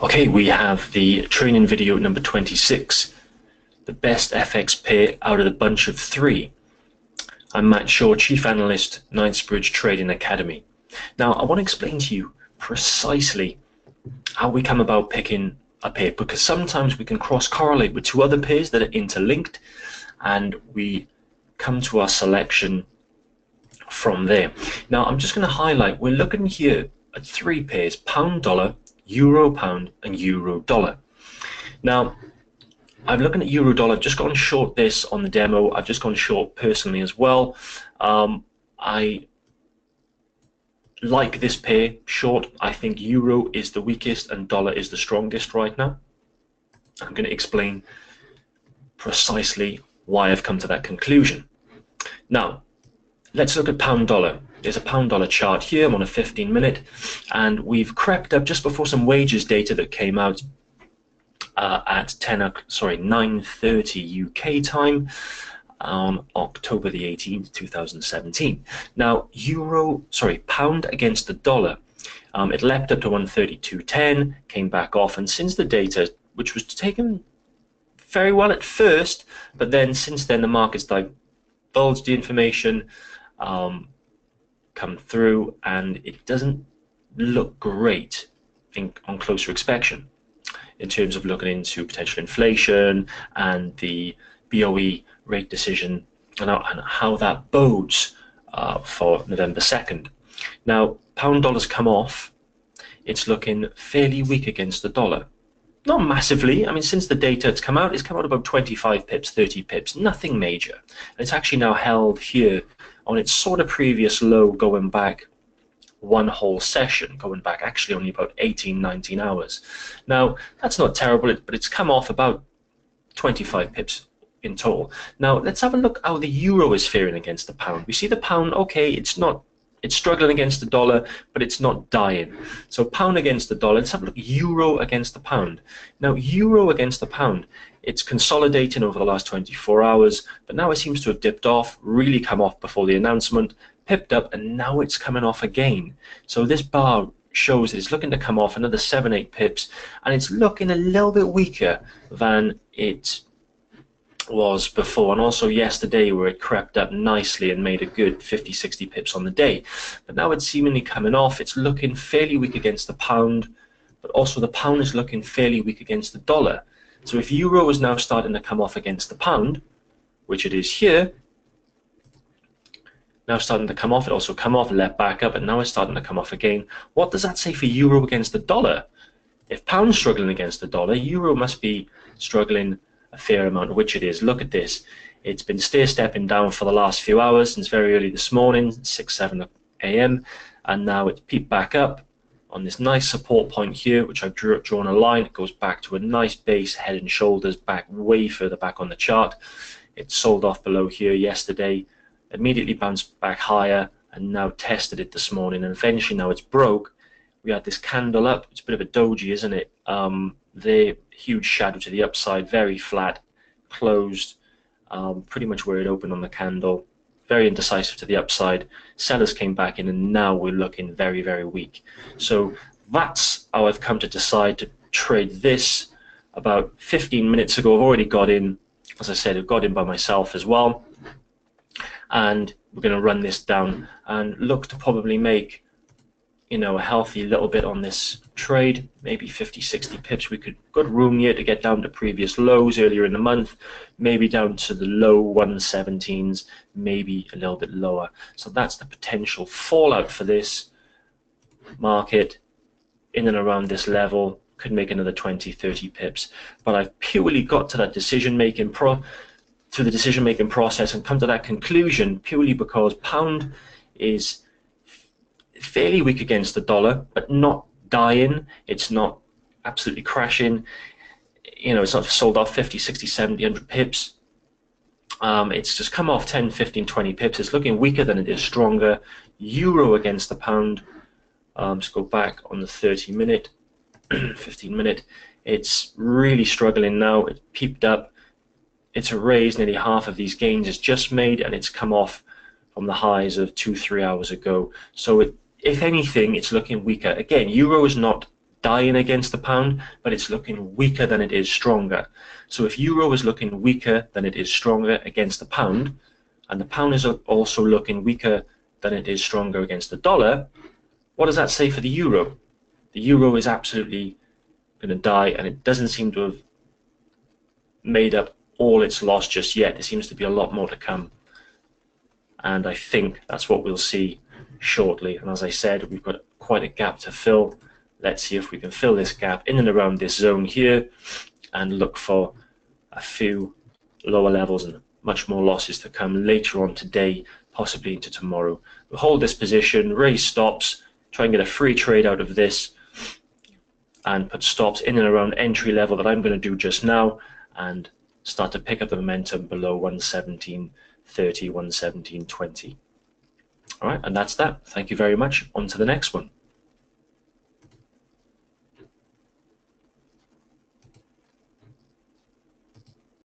Okay, we have the training video number 26, the best FX pair out of the bunch of three. I'm Matt Shaw, Chief Analyst, Knightsbridge Trading Academy. Now, I want to explain to you precisely how we come about picking a pair, because sometimes we can cross-correlate with two other pairs that are interlinked, and we come to our selection from there. Now, I'm just going to highlight, we're looking here at three pairs: pound-dollar, euro-pound, and euro-dollar. Now, I'm looking at euro-dollar. I've just gone short this on the demo. I've just gone short personally as well. I like this pair short. I think euro is the weakest and dollar is the strongest right now. I'm going to explain precisely why I've come to that conclusion. Now, let's look at pound-dollar. There's a pound-dollar chart here. I'm on a 15-minute, and we've crept up just before some wages data that came out at 9:30 UK time on October the 18th, 2017. Now, pound against the dollar, it leapt up to 132.10, came back off, and since the data, which was taken very well at first, but then since then the market's divulged the information, come through, and it doesn't look great on closer inspection in terms of looking into potential inflation and the BOE rate decision and how that bodes for November 2nd. Now, pound dollar's come off. It's looking fairly weak against the dollar. Not massively. I mean, since the data it's come out about 25 pips, 30 pips, nothing major. And it's actually now held here on its sort of previous low, going back one whole session, going back actually only about 18, 19 hours. Now, that's not terrible, but it's come off about 25 pips in total. Now, let's have a look how the euro is faring against the pound. We see the pound, okay, it's struggling against the dollar, but it's not dying. So pound against the dollar. Let's have a look at euro against the pound. Now, euro against the pound, it's consolidating over the last 24 hours, but now it seems to have dipped off, really come off before the announcement, pipped up, and now it's coming off again. So this bar shows that it's looking to come off another 7-8 pips, and it's looking a little bit weaker than it was before, and also yesterday where it crept up nicely and made a good 50-60 pips on the day. But now it's seemingly coming off. It's looking fairly weak against the pound, but also the pound is looking fairly weak against the dollar. So if euro is now starting to come off against the pound, which it is here, now starting to come off, it also come off, let back up, and now it's starting to come off again. What does that say for euro against the dollar? If pound's struggling against the dollar, euro must be struggling a fair amount, which it is. Look at this. It's been stair-stepping down for the last few hours since very early this morning, 6-7 a.m., and now it's peeped back up on this nice support point here, which I've drawn a line. It goes back to a nice base, head and shoulders, back way further back on the chart. It sold off below here yesterday, immediately bounced back higher, and now tested it this morning, and eventually now it's broke. We had this candle up. It's a bit of a doji, isn't it? The huge shadow to the upside, very flat, closed pretty much where it opened on the candle, very indecisive to the upside. Sellers came back in, and now we're looking very, very weak. So that's how I've come to decide to trade this. About 15 minutes ago, I've already got in. As I said, I've got in by myself as well, and we're going to run this down and look to probably make, you know, a healthy little bit on this trade, maybe 50-60 pips. We could got room here to get down to previous lows earlier in the month, maybe down to the low 117s, maybe a little bit lower. So that's the potential fallout for this market. In and around this level, could make another 20-30 pips. But I've purely got to that decision-making process and come to that conclusion purely because pound is fairly weak against the dollar, but not dying. It's not absolutely crashing. You know, it's not sold off 50, 60, 70, 100 pips. It's just come off 10, 15, 20 pips. It's looking weaker than it is stronger. Euro against the pound. Let's go back on the 30-minute, 15-minute. It's really struggling now. It peeped up. It's erased nearly half of these gains it's just made, and it's come off from the highs of 2-3 hours ago. So if anything, it's looking weaker. Again, euro is not dying against the pound, but it's looking weaker than it is stronger. So if euro is looking weaker than it is stronger against the pound, and the pound is also looking weaker than it is stronger against the dollar, what does that say for the euro? The euro is absolutely going to die, and it doesn't seem to have made up all its loss just yet. There seems to be a lot more to come, and I think that's what we'll see shortly. And as I said, we've got quite a gap to fill. Let's see if we can fill this gap in and around this zone here and look for a few lower levels and much more losses to come later on today, possibly into tomorrow. We'll hold this position, raise stops, try and get a free trade out of this, and put stops in and around entry level that I'm going to do just now, and start to pick up the momentum below 117.30, 117.20. All right, and that's that. Thank you very much. On to the next one.